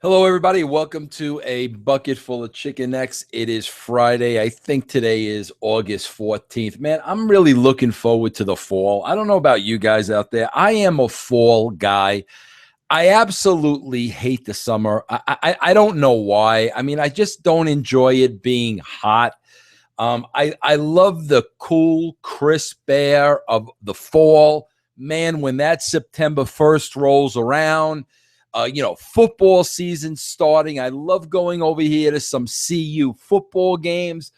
Hello, everybody. Welcome to a bucket full of chicken necks. It is Friday. I think today is August 14th. Man, I'm really looking forward to the fall. I don't know about you guys out there. I am a fall guy. I absolutely hate the summer. I don't know why. I mean, I just don't enjoy it being hot. I love the cool, crisp air of the fall. Man, when that September 1st rolls around, football season starting. I love going over here to some CU football games,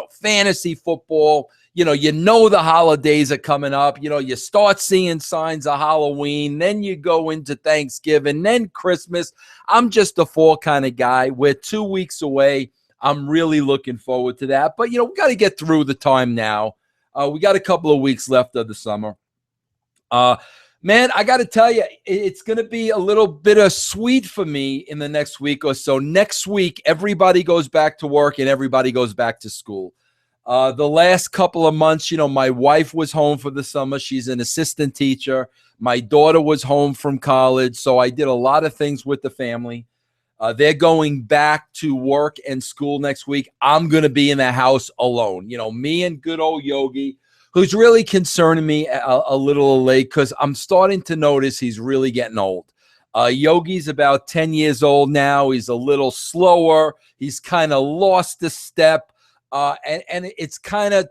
fantasy football. The holidays are coming up. You start seeing signs of Halloween. Then you go into Thanksgiving, then Christmas. I'm just a fall kind of guy. We're 2 weeks away. I'm really looking forward to that. But, we got to get through the time now. We got a couple of weeks left of the summer. Man, I got to tell you, it's going to be a little bit of sweet for me in the next week or so. Next week, everybody goes back to work and everybody goes back to school. The last couple of months, my wife was home for the summer. She's an assistant teacher. My daughter was home from college, so I did a lot of things with the family. They're going back to work and school next week. I'm going to be in the house alone. Me and good old Yogi, who's really concerning me a little late because I'm starting to notice he's really getting old. Yogi's about 10 years old now. He's a little slower. He's kind of lost a step. And it's kind of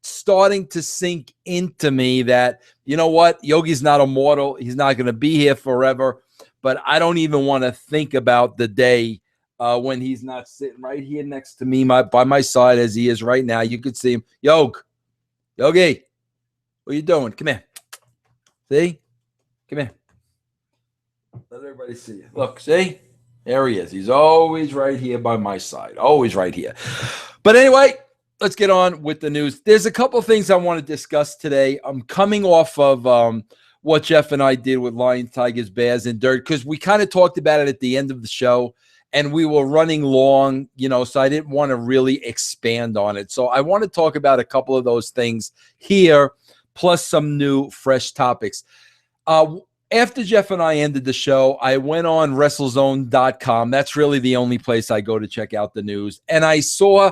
starting to sink into me that, you know what, Yogi's not immortal. He's not going to be here forever. But I don't even want to think about the day when he's not sitting right here next to me by my side as he is right now. You could see him. Yogi, what are you doing? Come here. See? Come here. Let everybody see you. Look, see? There he is. He's always right here by my side. Always right here. But anyway, let's get on with the news. There's a couple of things I want to discuss today. I'm coming off of what Jeff and I did with Lions, Tigers, Bears, and Dirt because we kind of talked about it at the end of the show. And we were running long, so I didn't want to really expand on it. So I want to talk about a couple of those things here, plus some new, fresh topics. After Jeff and I ended the show, I went on WrestleZone.com. That's really the only place I go to check out the news. And I saw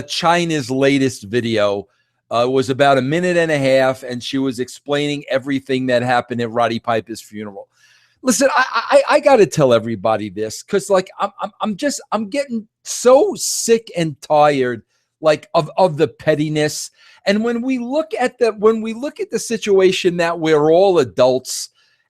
China's latest video. It was about a minute and a half, and she was explaining everything that happened at Roddy Piper's funeral. Listen, I got to tell everybody this because, I'm getting so sick and tired, of the pettiness. And when we look at the situation that we're all adults,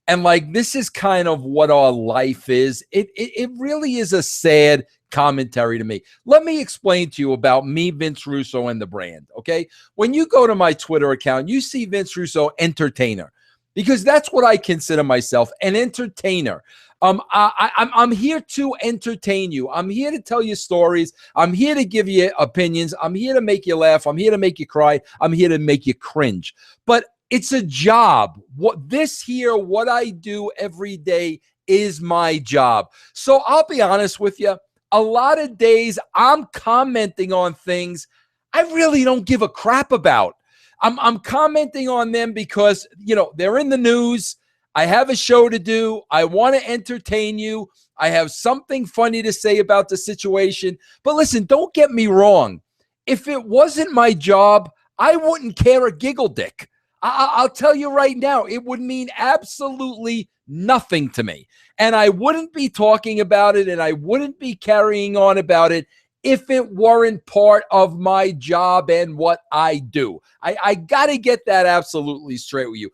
and this is kind of what our life is, it really is a sad commentary to me. Let me explain to you about me, Vince Russo, and the brand. Okay, when you go to my Twitter account, you see Vince Russo, entertainer. Because that's what I consider myself, an entertainer. I'm here to entertain you. I'm here to tell you stories. I'm here to give you opinions. I'm here to make you laugh. I'm here to make you cry. I'm here to make you cringe. But it's a job. What I do every day is my job. So I'll be honest with you. A lot of days I'm commenting on things I really don't give a crap about. I'm commenting on them because, they're in the news. I have a show to do. I want to entertain you. I have something funny to say about the situation. But listen, don't get me wrong. If it wasn't my job, I wouldn't care a giggle dick. I'll tell you right now, it would mean absolutely nothing to me. And I wouldn't be talking about it and I wouldn't be carrying on about it if it weren't part of my job and what I do. I got to get that absolutely straight with you.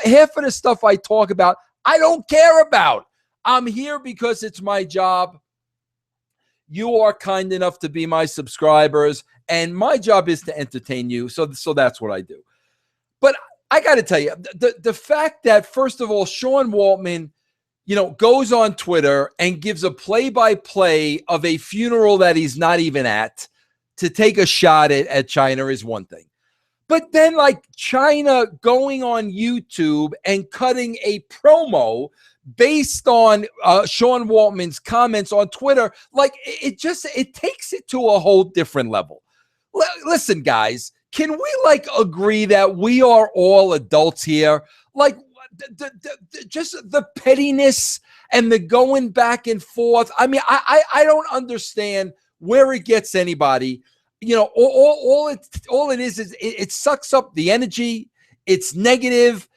Half of the stuff I talk about, I don't care about. I'm here because it's my job. You are kind enough to be my subscribers, and my job is to entertain you. So that's what I do. But I got to tell you, the fact that, first of all, Sean Waltman, goes on Twitter and gives a play-by-play of a funeral that he's not even at to take a shot at China is one thing. But then, China going on YouTube and cutting a promo based on Sean Waltman's comments on Twitter, it takes it to a whole different level. Listen, guys, can we, agree that we are all adults here? Just the pettiness and the going back and forth. I mean, I don't understand where it gets anybody. You know, all it is it sucks up the energy. It's negative.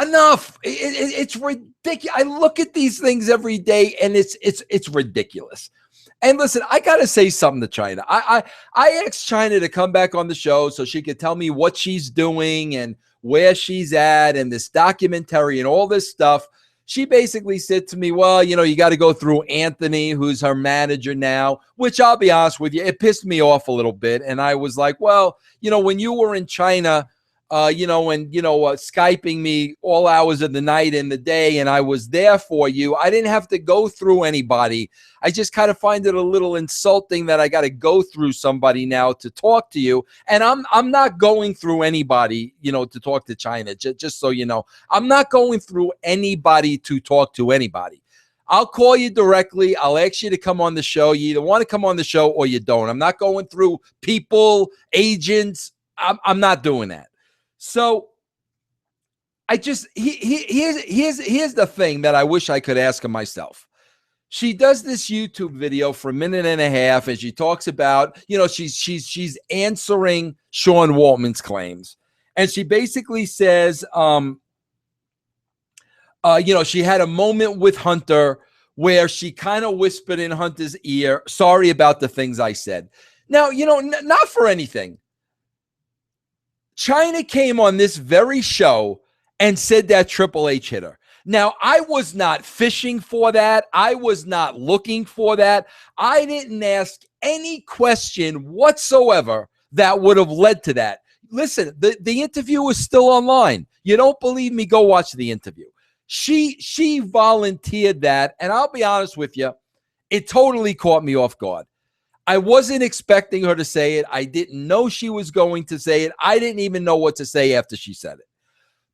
Enough. It's ridiculous. I look at these things every day, and it's ridiculous. And listen, I gotta say something to China. I asked China to come back on the show so she could tell me what she's doing and where she's at and this documentary and all this stuff. She basically said to me, well, you know, you got to go through Anthony, who's her manager now, which I'll be honest with you, it pissed me off a little bit. And I was like, well, you know, when you were in China, Skyping me all hours of the night and the day, and I was there for you, I didn't have to go through anybody. I just kind of find it a little insulting that I got to go through somebody now to talk to you. And I'm not going through anybody, you know, to talk to China. Just so you know, I'm not going through anybody to talk to anybody. I'll call you directly. I'll ask you to come on the show. You either want to come on the show or you don't. I'm not going through people, agents. I'm not doing that. So I just here's the thing that I wish I could ask her myself. She does this YouTube video for a minute and a half, and she talks about, you know, she's answering Sean Waltman's claims, and she basically says, she had a moment with Hunter where she kind of whispered in Hunter's ear, "Sorry about the things I said." Now, you know, not for anything. China came on this very show and said that Triple H hit her. Now, I was not fishing for that. I was not looking for that. I didn't ask any question whatsoever that would have led to that. Listen, the interview is still online. You don't believe me? Go watch the interview. She volunteered that, and I'll be honest with you, it totally caught me off guard. I wasn't expecting her to say it. I didn't know she was going to say it. I didn't even know what to say after she said it.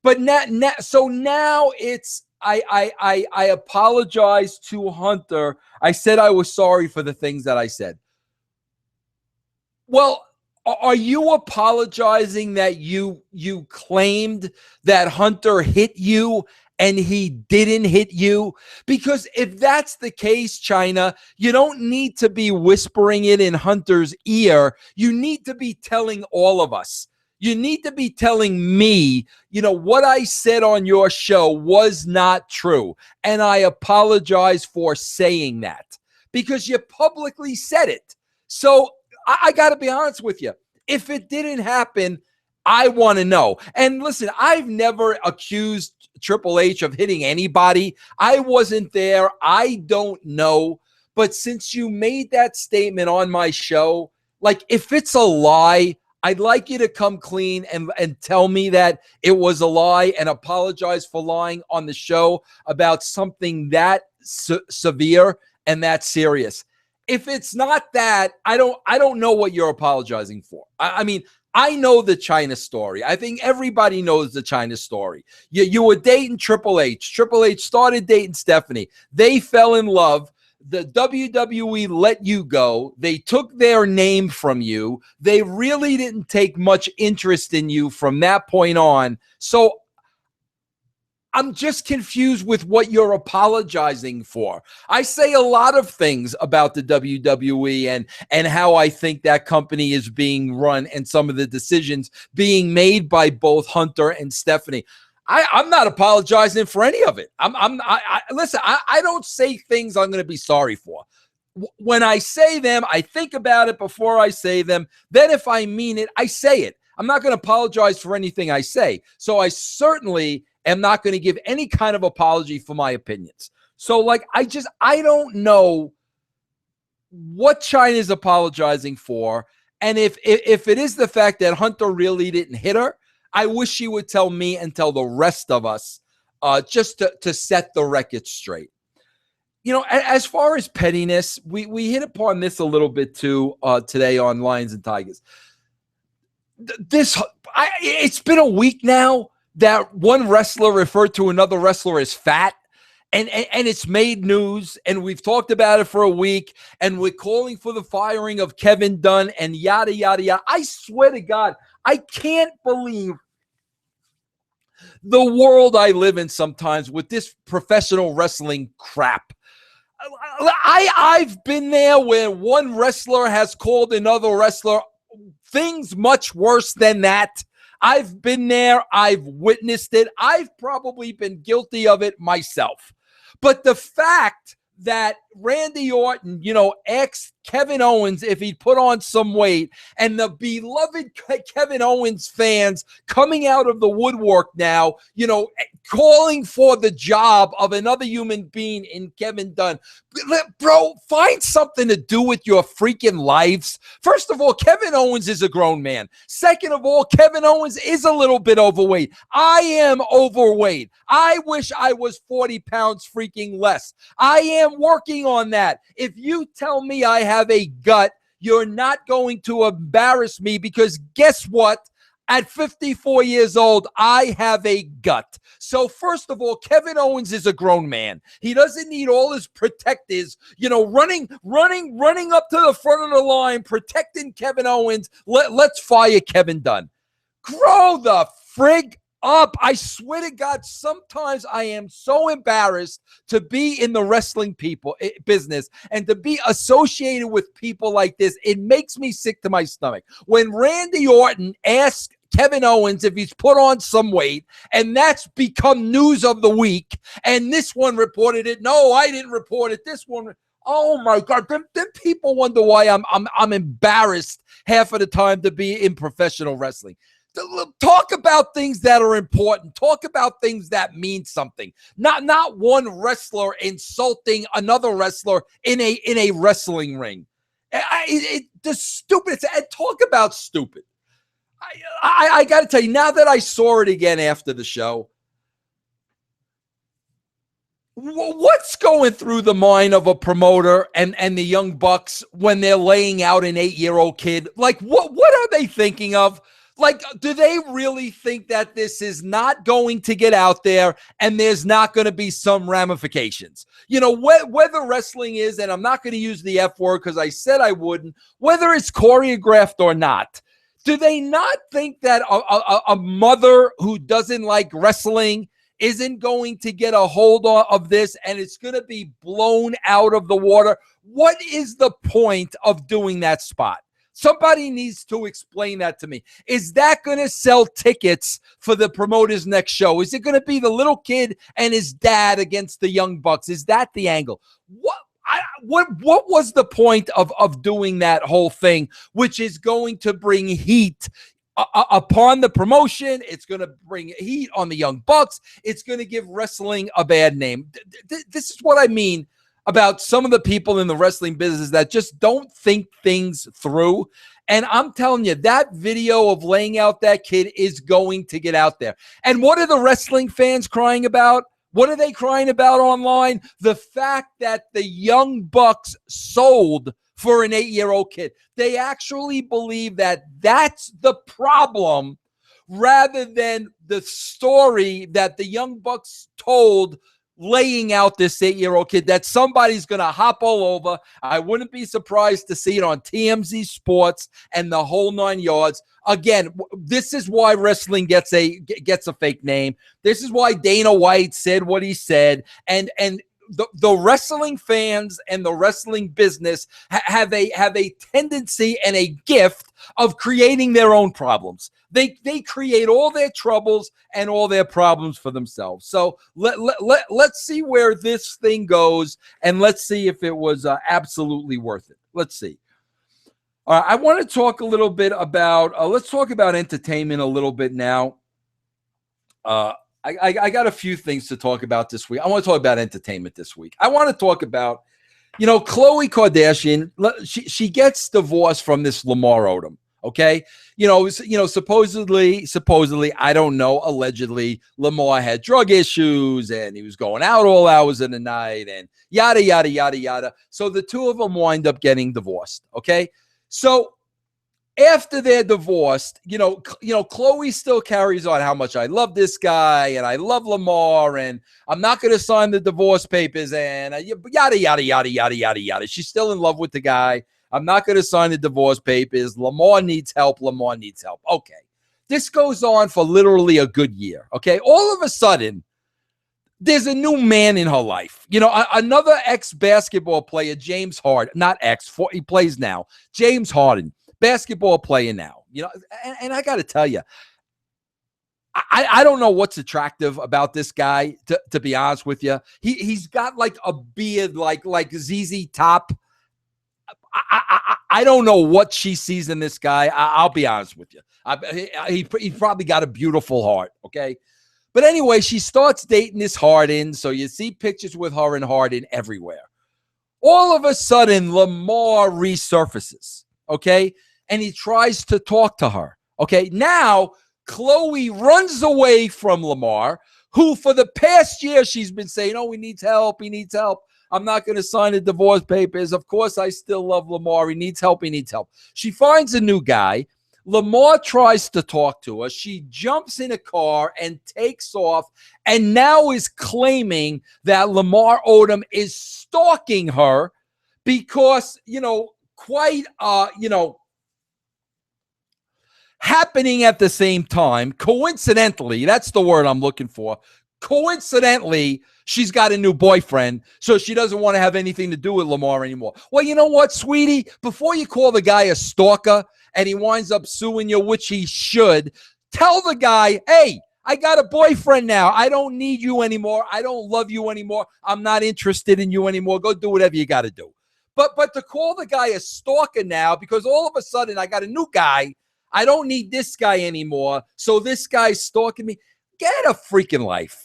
But now it's I apologize to Hunter. I said I was sorry for the things that I said. Well, are you apologizing that you claimed that Hunter hit you and he didn't hit you? Because if that's the case, China, you don't need to be whispering it in Hunter's ear. You need to be telling all of us. You need to be telling me, you know, what I said on your show was not true. And I apologize for saying that because you publicly said it. So I got to be honest with you. If it didn't happen, I want to know. And listen, I've never accused Triple H of hitting anybody. I wasn't there. I don't know. But since you made that statement on my show, like if it's a lie, I'd like you to come clean and tell me that it was a lie and apologize for lying on the show about something that severe and that serious. If it's not that, I don't know what you're apologizing for. I mean, I know the China story. I think everybody knows the China story. You were dating Triple H. Triple H started dating Stephanie. They fell in love. The WWE let you go. They took their name from you. They really didn't take much interest in you from that point on. So I'm just confused with what you're apologizing for. I say a lot of things about the WWE and how I think that company is being run and some of the decisions being made by both Hunter and Stephanie. I'm not apologizing for any of it. Listen, I don't say things I'm going to be sorry for. When I say them, I think about it before I say them. Then if I mean it, I say it. I'm not going to apologize for anything I say. So I certainly am not going to give any kind of apology for my opinions. So like, I don't know what China's apologizing for. And if it is the fact that Hunter really didn't hit her, I wish she would tell me and tell the rest of us just to set the record straight. You know, as far as pettiness, we hit upon this a little bit too today on Lions and Tigers. It's been a week now that one wrestler referred to another wrestler as fat, and it's made news, and we've talked about it for a week, and we're calling for the firing of Kevin Dunn and yada, yada, yada. I swear to God, I can't believe The world I live in sometimes with this professional wrestling crap. I've been there where one wrestler has called another wrestler things much worse than that. I've been there. I've witnessed it. I've probably been guilty of it myself. But the fact that Randy Orton, asked Kevin Owens if he'd put on some weight, and the beloved Kevin Owens fans coming out of the woodwork now, calling for the job of another human being in Kevin Dunn. Bro, find something to do with your freaking lives. First of all, Kevin Owens is a grown man. Second of all, Kevin Owens is a little bit overweight. I am overweight. I wish I was 40 pounds freaking less. I am working on that. If you tell me I have a gut, you're not going to embarrass me, because guess what? At 54 years old, I have a gut. So first of all, Kevin Owens is a grown man. He doesn't need all his protectors, running up to the front of the line, protecting Kevin Owens. Let's fire Kevin Dunn. Grow the frig up. I swear to God, sometimes I am so embarrassed to be in the wrestling business and to be associated with people like this. It makes me sick to my stomach. When Randy Orton asked Kevin Owens if he's put on some weight, and that's become news of the week, and this one reported it. No, I didn't report it. This one. Oh my God! Then people wonder why I'm embarrassed half of the time to be in professional wrestling. Talk about things that are important. Talk about things that mean something. Not one wrestler insulting another wrestler in a wrestling ring. The stupid. Talk about stupid. I got to tell you, now that I saw it again after the show, what's going through the mind of a promoter and the Young Bucks when they're laying out an 8-year-old kid? Like, what are they thinking of? Like, do they really think that this is not going to get out there and there's not going to be some ramifications? Whether wrestling is, and I'm not going to use the F word because I said I wouldn't, whether it's choreographed or not, do they not think that a mother who doesn't like wrestling isn't going to get a hold of this and it's going to be blown out of the water? What is the point of doing that spot? Somebody needs to explain that to me. Is that going to sell tickets for the promoter's next show? Is it going to be the little kid and his dad against the Young Bucks? Is that the angle? What was the point of doing that whole thing, which is going to bring heat upon the promotion? It's going to bring heat on the Young Bucks. It's going to give wrestling a bad name. This is what I mean about some of the people in the wrestling business that just don't think things through. And I'm telling you, that video of laying out that kid is going to get out there. And what are the wrestling fans crying about? What are they crying about online? The fact that the Young Bucks sold for an 8-year-old kid. They actually believe that that's the problem rather than the story that the Young Bucks told laying out this 8-year-old kid that somebody's going to hop all over. I wouldn't be surprised to see it on TMZ Sports and the whole 9 yards. Again, this is why wrestling gets a fake name. This is why Dana White said what he said. And the wrestling fans and the wrestling business have a tendency and a gift of creating their own problems. They create all their troubles and all their problems for themselves. So let's see where this thing goes, and let's see if it was absolutely worth it. Let's see. All right, I want to talk a little bit about let's talk about entertainment a little bit now. I got a few things to talk about this week. I want to talk about entertainment this week. I want to talk about, Khloe Kardashian. She gets divorced from this Lamar Odom. Okay. Supposedly, I don't know, allegedly, Lamar had drug issues and he was going out all hours of the night and yada, yada, yada, yada. So the two of them wind up getting divorced. Okay. So after they're divorced, Khloe still carries on how much I love this guy and I love Lamar and I'm not going to sign the divorce papers and yada, yada, yada, yada, yada, yada. She's still in love with the guy. I'm not going to sign the divorce papers. Lamar needs help. Okay. This goes on for literally a good year, okay? All of a sudden, there's a new man in her life. Another ex-basketball player, James Harden, not he plays now. James Harden, basketball player now. And I got to tell you, I don't know what's attractive about this guy, to be honest with you. He's got like a beard like ZZ Top. I don't know what she sees in this guy. I'll be honest with you. He probably got a beautiful heart, okay? But anyway, she starts dating this Harden, so you see pictures with her and Harden everywhere. All of a sudden, Lamar resurfaces, okay? And he tries to talk to her, okay? Now, Khloe runs away from Lamar, who for the past year she's been saying, oh, he needs help, he needs help. I'm not going to sign the divorce papers. Of course, I still love Lamar. He needs help, he needs help. She finds a new guy. Lamar tries to talk to her. She jumps in a car and takes off, and now is claiming that Lamar Odom is stalking her because, happening at the same time, coincidentally, that's the word I'm looking for. Coincidentally, she's got a new boyfriend, so she doesn't want to have anything to do with Lamar anymore. Well, you know what, sweetie? Before you call the guy a stalker and he winds up suing you, which he should, tell the guy, hey, I got a boyfriend now. I don't need you anymore. I don't love you anymore. I'm not interested in you anymore. Go do whatever you got to do. But to call the guy a stalker now because all of a sudden I got a new guy, I don't need this guy anymore, so this guy's stalking me. Get a freaking life.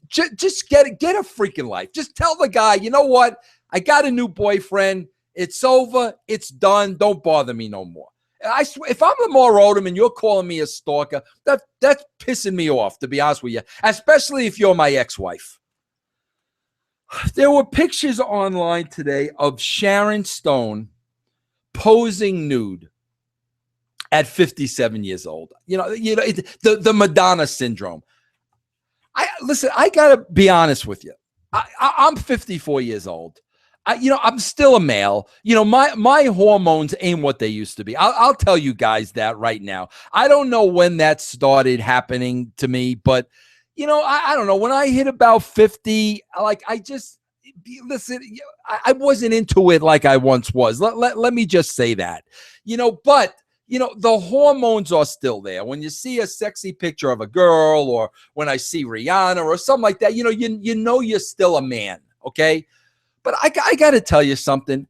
Just get a freaking life. Just tell the guy, you know what? I got a new boyfriend. It's over. It's done. Don't bother me no more. I swear, if I'm Lamar Odom and you're calling me a stalker, that's pissing me off, to be honest with you, especially if you're my ex-wife. There were pictures online today of Sharon Stone posing nude at 57 years old. The Madonna syndrome. I gotta be honest with you. I'm 54 years old. I'm still a male. My hormones ain't what they used to be. I'll tell you guys that right now. I don't know when that started happening to me, but I don't know. When I hit about 50, I wasn't into it like I once was. Let me just say that. But the hormones are still there. When you see a sexy picture of a girl, or when I see Rihanna or something like that, you're still a man, okay? But I got to tell you something.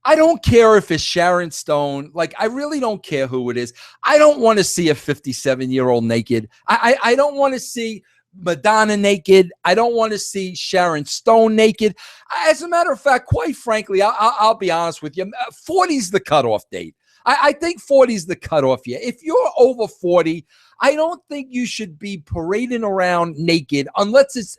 I don't care if it's Sharon Stone. I really don't care who it is. I don't want to see a 57-year-old naked. I don't want to see Madonna naked. I don't want to see Sharon Stone naked. As a matter of fact, quite frankly, I'll be honest with you, 40 is the cutoff date. I think 40 is the cutoff year. If you're over 40, I don't think you should be parading around naked unless it's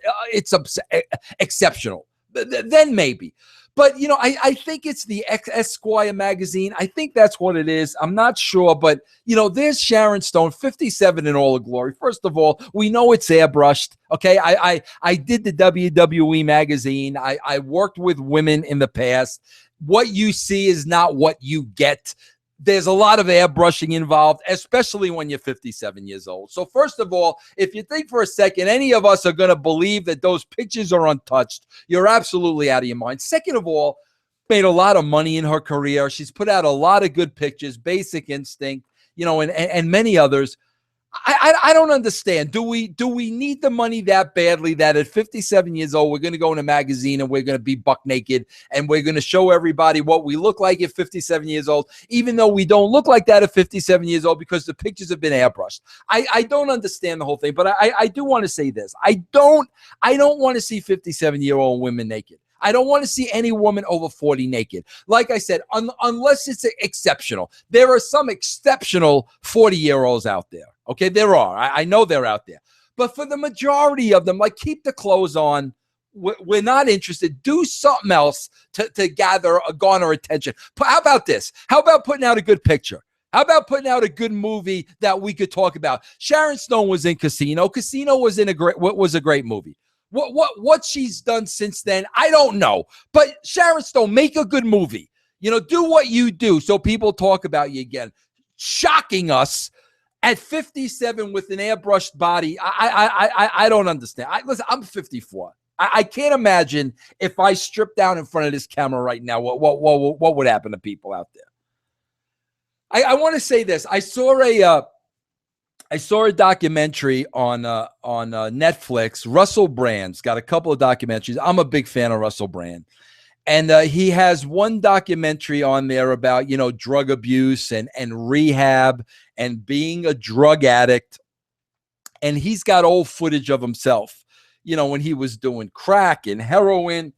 exceptional. Then maybe. But, I think it's the Esquire magazine. I think that's what it is. I'm not sure. But, there's Sharon Stone, 57 in all her glory. First of all, we know it's airbrushed. Okay. I did the WWE magazine. I worked with women in the past. What you see is not what you get. There's a lot of airbrushing involved, especially when you're 57 years old. So first of all, if you think for a second any of us are going to believe that those pictures are untouched, you're absolutely out of your mind. Second of all, made a lot of money in her career. She's put out a lot of good pictures, Basic Instinct, and many others. I don't understand. Do we need the money that badly that at 57 years old, we're going to go in a magazine and we're going to be buck naked and we're going to show everybody what we look like at 57 years old, even though we don't look like that at 57 years old because the pictures have been airbrushed? I don't understand the whole thing, but I do want to say this. I don't want to see 57-year-old women naked. I don't want to see any woman over 40 naked. Like I said, unless it's exceptional. There are some exceptional 40-year-olds out there. Okay, there are. I know they're out there. But for the majority of them, keep the clothes on. We're not interested. Do something else to garner attention. How about this? How about putting out a good picture? How about putting out a good movie that we could talk about? Sharon Stone was in Casino. Casino was a great movie. What she's done since then, I don't know. But Sharon Stone, make a good movie. Do what you do so people talk about you again. Shocking us At 57 with an airbrushed body, I don't understand. Listen, I'm 54. I can't imagine if I stripped down in front of this camera right now, what would happen to people out there. I want to say this. I saw a documentary on Netflix. Russell Brand's got a couple of documentaries. I'm a big fan of Russell Brand. And he has one documentary on there about, drug abuse and rehab and being a drug addict. And he's got old footage of himself, when he was doing crack and heroin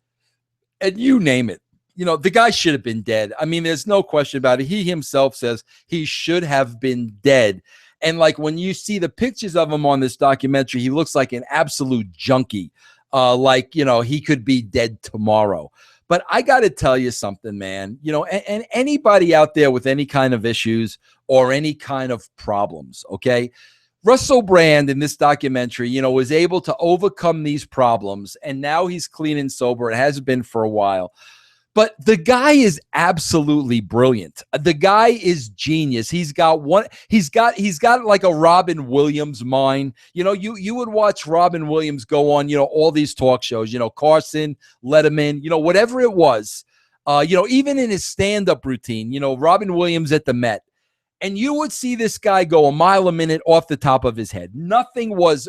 and you name it. The guy should have been dead. I mean, there's no question about it. He himself says he should have been dead. And like when you see the pictures of him on this documentary, he looks like an absolute junkie. He could be dead tomorrow. But I got to tell you something, man, and anybody out there with any kind of issues or any kind of problems, okay? Russell Brand in this documentary, was able to overcome these problems, and now he's clean and sober. It hasn't been for a while. But the guy is absolutely brilliant. The guy is genius. He's got like a Robin Williams mind. You would watch Robin Williams go on, all these talk shows, Carson, Letterman, whatever it was. Even in his stand-up routine, Robin Williams at the Met. And you would see this guy go a mile a minute off the top of his head. Nothing was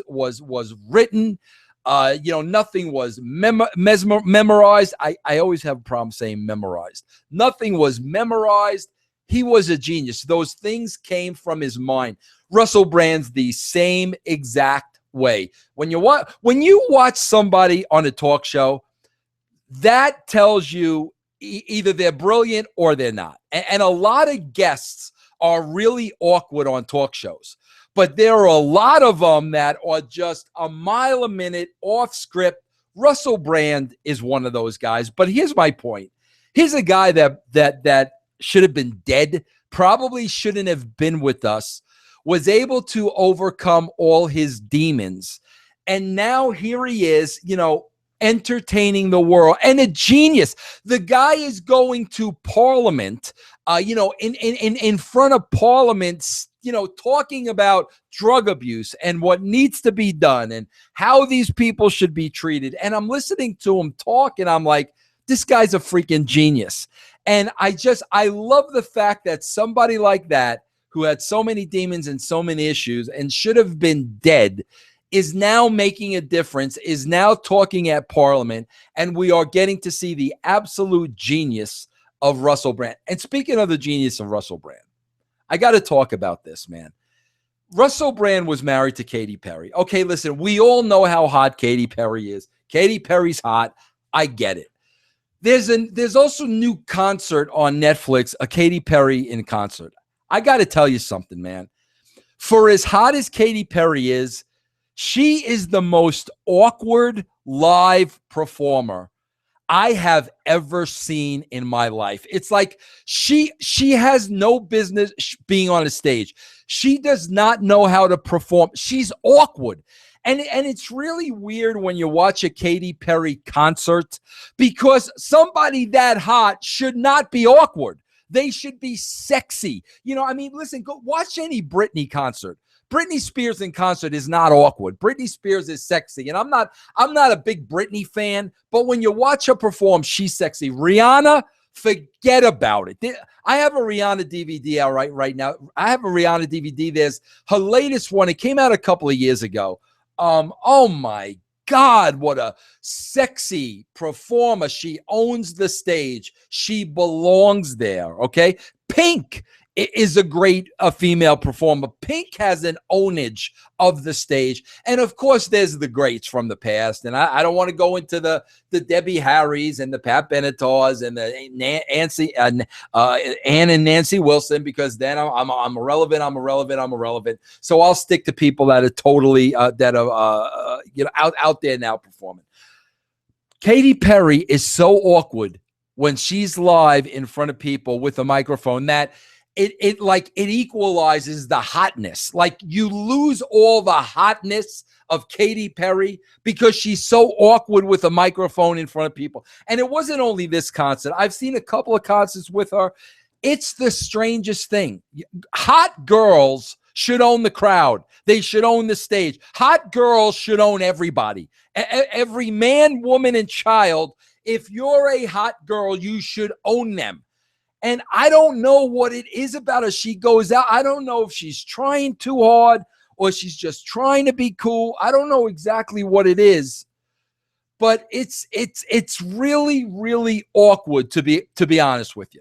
written. Nothing was memorized. I always have a problem saying memorized. Nothing was memorized. He was a genius. Those things came from his mind. Russell Brand's the same exact way. When you watch somebody on a talk show, that tells you either they're brilliant or they're not. And a lot of guests are really awkward on talk shows. But there are a lot of them that are just a mile a minute off script. Russell Brand is one of those guys. But here's my point. Here's a guy that should have been dead, probably shouldn't have been with us, was able to overcome all his demons. And now here he is, entertaining the world, and a genius. The guy is going to Parliament, in front of Parliament, talking about drug abuse and what needs to be done and how these people should be treated. And I'm listening to him talk, and I'm like, this guy's a freaking genius. And I love the fact that somebody like that, who had so many demons and so many issues and should have been dead, is now making a difference, is now talking at Parliament, and we are getting to see the absolute genius of Russell Brand. And speaking of the genius of Russell Brand, I got to talk about this, man. Russell Brand was married to Katy Perry. Okay, listen, we all know how hot Katy Perry is. Katy Perry's hot. I get it. There's also a new concert on Netflix, a Katy Perry in concert. I got to tell you something, man. For as hot as Katy Perry is, she is the most awkward live performer I have ever seen in my life. It's like she has no business being on a stage. She does not know how to perform. She's awkward. And it's really weird when you watch a Katy Perry concert, because somebody that hot should not be awkward. They should be sexy. Listen, go watch any Britney concert. Britney Spears in concert is not awkward. Britney Spears is sexy. And I'm not a big Britney fan, but when you watch her perform, she's sexy. Rihanna, forget about it. I have a Rihanna DVD out right now. I have a Rihanna DVD. There's her latest one. It came out a couple of years ago. Oh my God, what a sexy performer. She owns the stage. She belongs there, okay? Pink is a great female performer. Pink has an ownage of the stage. And of course, there's the greats from the past. And I don't want to go into the Debbie Harrys and the Pat Benetars and the Ann and Nancy Wilson, because then I'm irrelevant. So I'll stick to people that are totally out there now performing. Katy Perry is so awkward when she's live in front of people with a microphone that it equalizes the hotness. Like, you lose all the hotness of Katy Perry because she's so awkward with a microphone in front of people. And it wasn't only this concert. I've seen a couple of concerts with her. It's the strangest thing. Hot girls should own the crowd. They should own the stage. Hot girls should own everybody. Every man, woman, and child. If you're a hot girl, you should own them. And I don't know what it is about her. She goes out. I don't know if she's trying too hard or she's just trying to be cool. I don't know exactly what it is, but it's really, really awkward to be honest with you.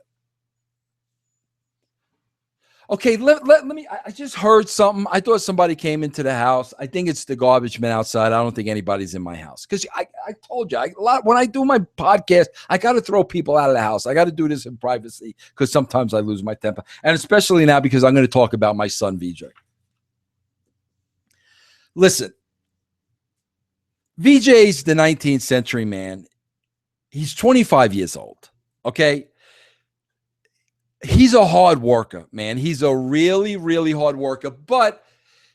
Okay, let me. I just heard something. I thought somebody came into the house. I think it's the garbage man outside. I don't think anybody's in my house because I told you when I do my podcast, I got to throw people out of the house. I got to do this in privacy because sometimes I lose my temper, and especially now because I'm going to talk about my son Vijay. Listen, Vijay's the 19th century man. He's 25 years old. Okay. He's a hard worker, man. He's a really, really hard worker, but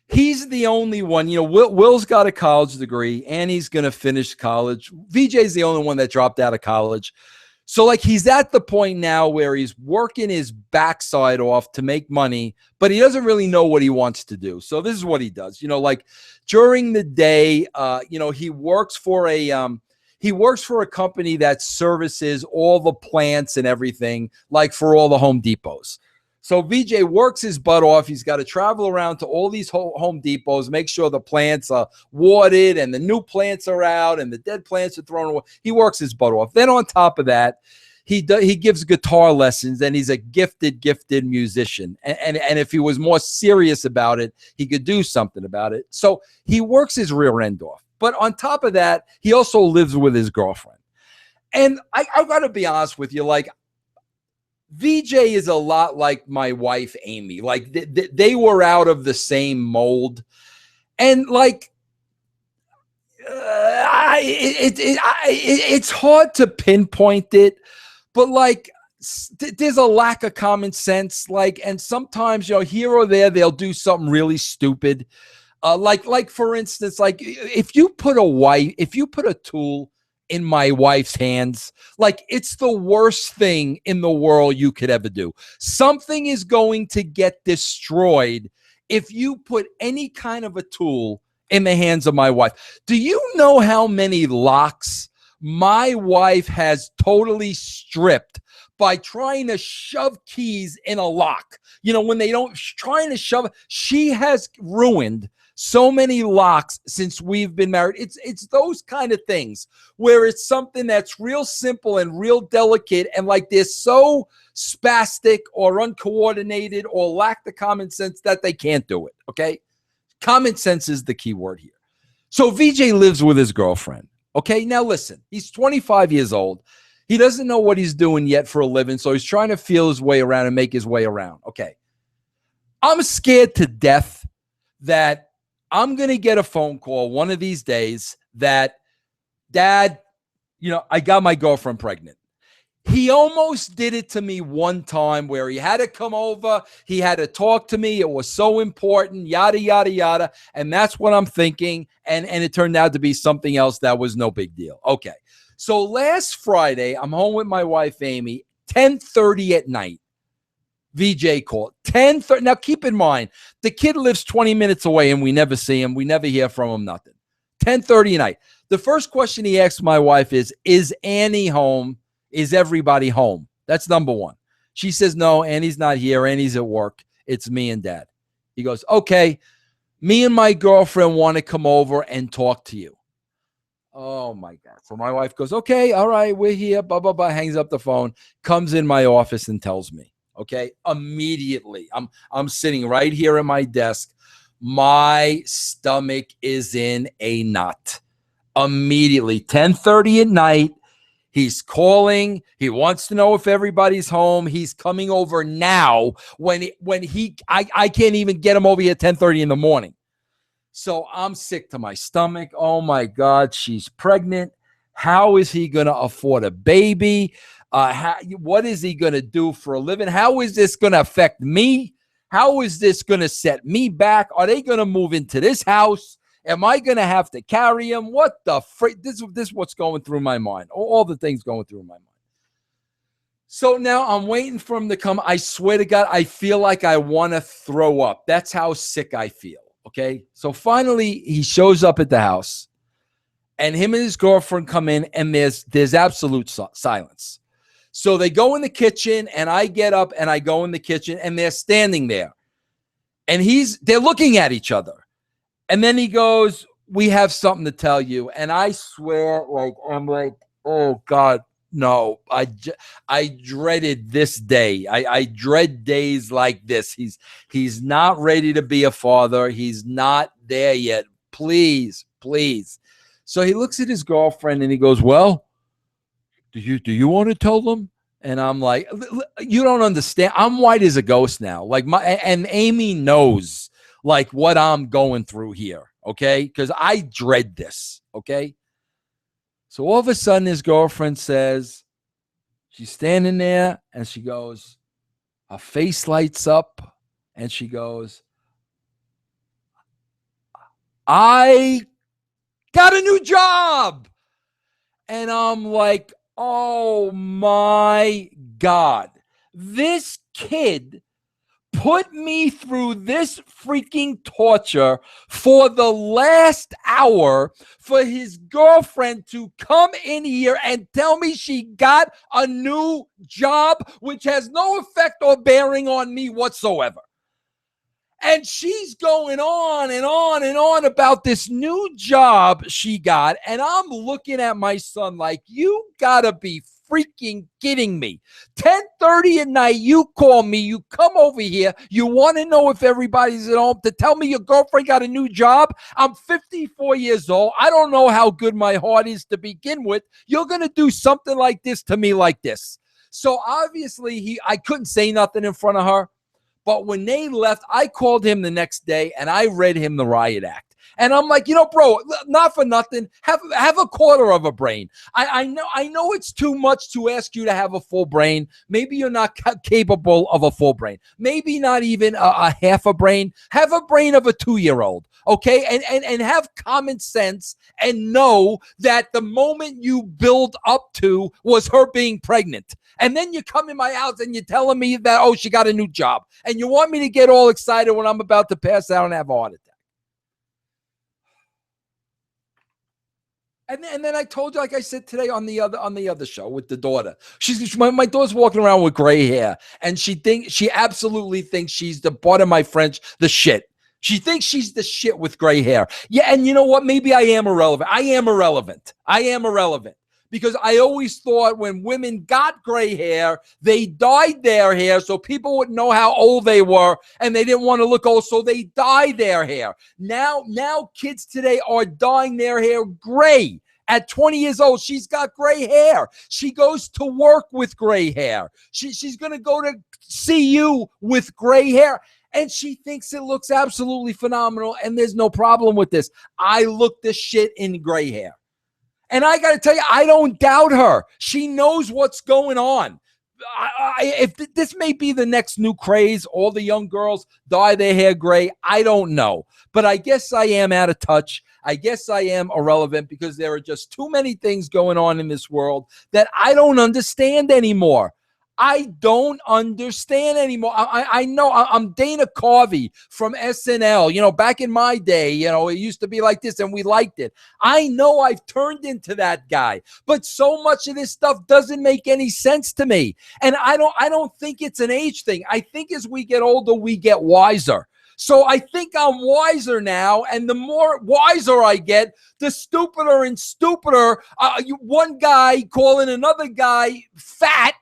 he's the only one. You know, Will's got a college degree and he's going to finish college. Vijay's the only one that dropped out of college. So, like, he's at the point now where he's working his backside off to make money, but he doesn't really know what he wants to do. So this is what he does. You know, like during the day, you know, he works for a company that services all the plants and everything, like for all the Home Depots. So Vijay works his butt off. He's got to travel around to all these Home Depots, make sure the plants are watered and the new plants are out and the dead plants are thrown away. He works his butt off. Then on top of that, he gives guitar lessons, and he's a gifted musician. And if he was more serious about it, he could do something about it. So he works his rear end off. But on top of that, he also lives with his girlfriend. And I got to be honest with you, like, Vijay is a lot like my wife, Amy. Like, they were out of the same mold. And, like, it's hard to pinpoint it, but, like, there's a lack of common sense. Like, and sometimes, you know, here or there, they'll do something really stupid. Like for instance, like if you put a tool in my wife's hands, like it's the worst thing in the world you could ever do. Something is going to get destroyed if you put any kind of a tool in the hands of my wife. Do you know how many locks my wife has totally stripped by trying to shove keys in a lock? You know, when they don't, trying to shove, she has ruined so many locks since we've been married. It's those kind of things where it's something that's real simple and real delicate, and like they're so spastic or uncoordinated or lack the common sense that they can't do it. Okay, common sense is the key word here. So Vijay lives with his girlfriend. Okay, now listen, he's 25 years old. He doesn't know what he's doing yet for a living, so he's trying to feel his way around and make his way around. Okay, I'm scared to death that I'm going to get a phone call one of these days that, Dad, you know, I got my girlfriend pregnant. He almost did it to me one time where he had to come over. He had to talk to me. It was so important, yada, yada, yada. And that's what I'm thinking. And it turned out to be something else that was no big deal. Okay. So last Friday, I'm home with my wife, Amy, 10:30 at night. Vijay called 10:30. Now keep in mind, the kid lives 20 minutes away and we never see him. We never hear from him, nothing. 10:30 at night. The first question he asks my wife is Annie home? Is everybody home? That's number one. She says, no, Annie's not here. Annie's at work. It's me and Dad. He goes, okay, me and my girlfriend want to come over and talk to you. Oh my God. So my wife goes, okay, all right, we're here, blah, blah, blah, hangs up the phone, comes in my office and tells me. Okay, immediately. I'm sitting right here at my desk. My stomach is in a knot. Immediately, 10:30 at night. He's calling. He wants to know if everybody's home. He's coming over now I can't even get him over here at 10:30 in the morning. So I'm sick to my stomach. Oh my God, she's pregnant. How is he going to afford a baby? What is he going to do for a living? How is this going to affect me? How is this going to set me back? Are they going to move into this house? Am I going to have to carry him? What the frick? This is what's going through my mind. All the things going through my mind. So now I'm waiting for him to come. I swear to God, I feel like I want to throw up. That's how sick I feel. Okay. So finally, he shows up at the house, and him and his girlfriend come in, and there's absolute silence. So they go in the kitchen, and I get up and I go in the kitchen, and they're standing there, and they're looking at each other. And then he goes, "We have something to tell you." And I swear, I'm like, oh God, no. I dreaded this day. I dread days like this. He's not ready to be a father. He's not there yet. Please, please. So he looks at his girlfriend and he goes, "Well, do you want to tell them?" And I'm like, "You don't understand. I'm white as a ghost now. And Amy knows like what I'm going through here, okay? Because I dread this, okay?" So all of a sudden, his girlfriend says, she's standing there, and she goes, her face lights up, and she goes, "I got a new job." And I'm like, oh my God, this kid put me through this freaking torture for the last hour for his girlfriend to come in here and tell me she got a new job, which has no effect or bearing on me whatsoever. And she's going on and on and on about this new job she got. And I'm looking at my son like, you gotta be freaking kidding me. 10:30 at night, you call me, you come over here, you want to know if everybody's at home to tell me your girlfriend got a new job. I'm 54 years old. I don't know how good my heart is to begin with. You're going to do something like this to me like this. So obviously I couldn't say nothing in front of her. But when they left, I called him the next day and I read him the riot act. And I'm like, bro, not for nothing. Have a quarter of a brain. I know it's too much to ask you to have a full brain. Maybe you're not capable of a full brain. Maybe not even a half a brain. Have a brain of a 2-year-old. Okay, and have common sense and know that the moment you build up to was her being pregnant. And then you come in my house and you're telling me that, oh, she got a new job. And you want me to get all excited when I'm about to pass out and have a heart attack. And then I told you, like I said today on the other show with the daughter, my daughter's walking around with gray hair, and she absolutely thinks she's pardon my French, the shit. She thinks she's the shit with gray hair. Yeah, and you know what? Maybe I am irrelevant. I am irrelevant because I always thought when women got gray hair, they dyed their hair so people wouldn't know how old they were, and they didn't want to look old, so they dye their hair. Now kids today are dyeing their hair gray. At 20 years old, she's got gray hair. She goes to work with gray hair. She's going to go to CU with gray hair. And she thinks it looks absolutely phenomenal, and there's no problem with this. I look this shit in gray hair. And I got to tell you, I don't doubt her. She knows what's going on. If this may be the next new craze, all the young girls dye their hair gray, I don't know. But I guess I am out of touch. I guess I am irrelevant because there are just too many things going on in this world that I don't understand anymore. I don't understand anymore. I know I'm Dana Carvey from SNL. Back in my day, it used to be like this and we liked it. I know I've turned into that guy, but so much of this stuff doesn't make any sense to me. And I don't think it's an age thing. I think as we get older, we get wiser. So I think I'm wiser now, and the more wiser I get, the stupider and stupider one guy calling another guy fat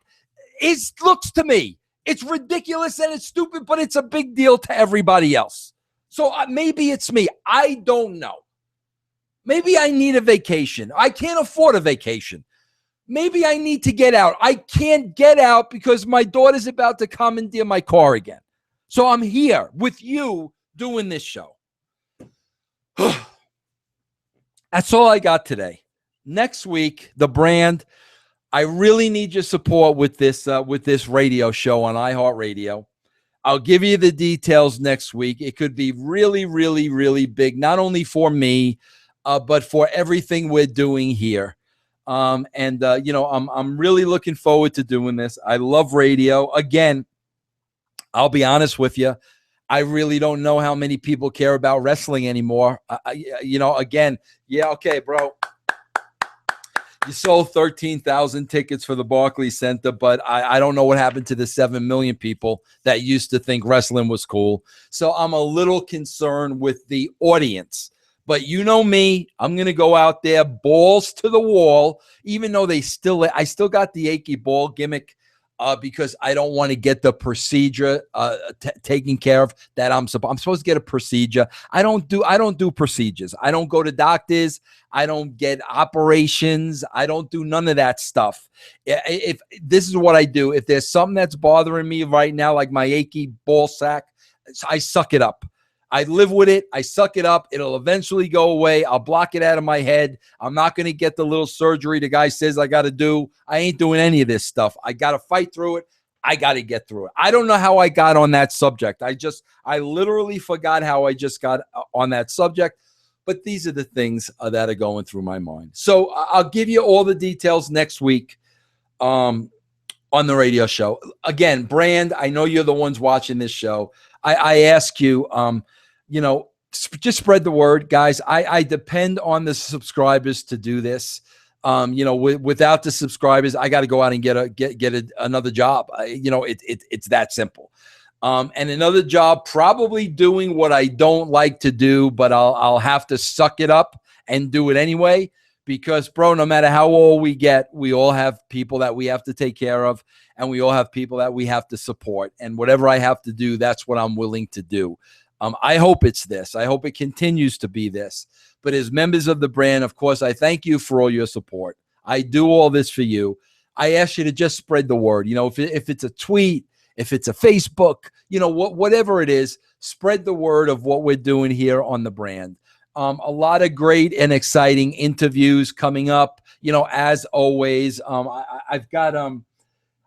looks to me. It's ridiculous and it's stupid, but it's a big deal to everybody else. So maybe it's me. I don't know. Maybe I need a vacation. I can't afford a vacation. Maybe I need to get out. I can't get out because my daughter's about to commandeer my car again. So I'm here with you doing this show. That's all I got today. Next week, the brand. I really need your support with this radio show on iHeartRadio. I'll give you the details next week. It could be really, really, really big, not only for me, but for everything we're doing here. I'm really looking forward to doing this. I love radio. Again, I'll be honest with you. I really don't know how many people care about wrestling anymore. Again, yeah, okay, bro. You sold 13,000 tickets for the Barclays Center, but I don't know what happened to the 7 million people that used to think wrestling was cool. So I'm a little concerned with the audience. But you know me, I'm going to go out there, balls to the wall, even though I still got the achy ball gimmick because I don't want to get the procedure taken care of that I'm supposed to get a procedure. I don't do procedures. I don't go to doctors. I don't get operations. I don't do none of that stuff. If this is what I do, if there's something that's bothering me right now, like my achy ball sack, I suck it up. I live with it. I suck it up. It'll eventually go away. I'll block it out of my head. I'm not going to get the little surgery the guy says I got to do. I ain't doing any of this stuff. I got to fight through it. I got to get through it. I don't know how I got on that subject. I literally forgot how I just got on that subject. But these are the things that are going through my mind. So I'll give you all the details next week on the radio show. Again, Brand, I know you're the ones watching this show. I ask you, just spread the word, guys. I depend on the subscribers to do this. Without the subscribers, I got to go out and get another job. It's that simple. And another job, probably doing what I don't like to do, but I'll have to suck it up and do it anyway. Because, bro, no matter how old we get, we all have people that we have to take care of, and we all have people that we have to support. And whatever I have to do, that's what I'm willing to do. I hope it's this. I hope it continues to be this. But as members of the brand, of course, I thank you for all your support. I do all this for you. I ask you to just spread the word. If it's a tweet, if it's a Facebook, whatever it is, spread the word of what we're doing here on the brand. A lot of great and exciting interviews coming up. As always,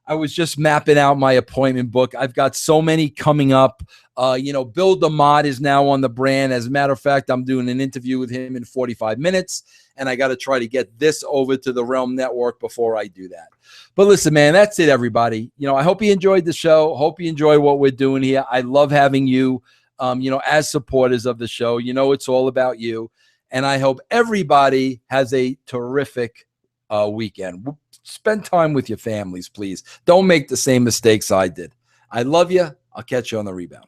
I was just mapping out my appointment book. I've got so many coming up. Bill DeMott is now on the brand. As a matter of fact, I'm doing an interview with him in 45 minutes, and I got to try to get this over to the Realm Network before I do that. But listen, man, that's it, everybody. I hope you enjoyed the show. Hope you enjoy what we're doing here. I love having you, as supporters of the show. It's all about you. And I hope everybody has a terrific weekend. Spend time with your families, please. Don't make the same mistakes I did. I love you. I'll catch you on the rebound.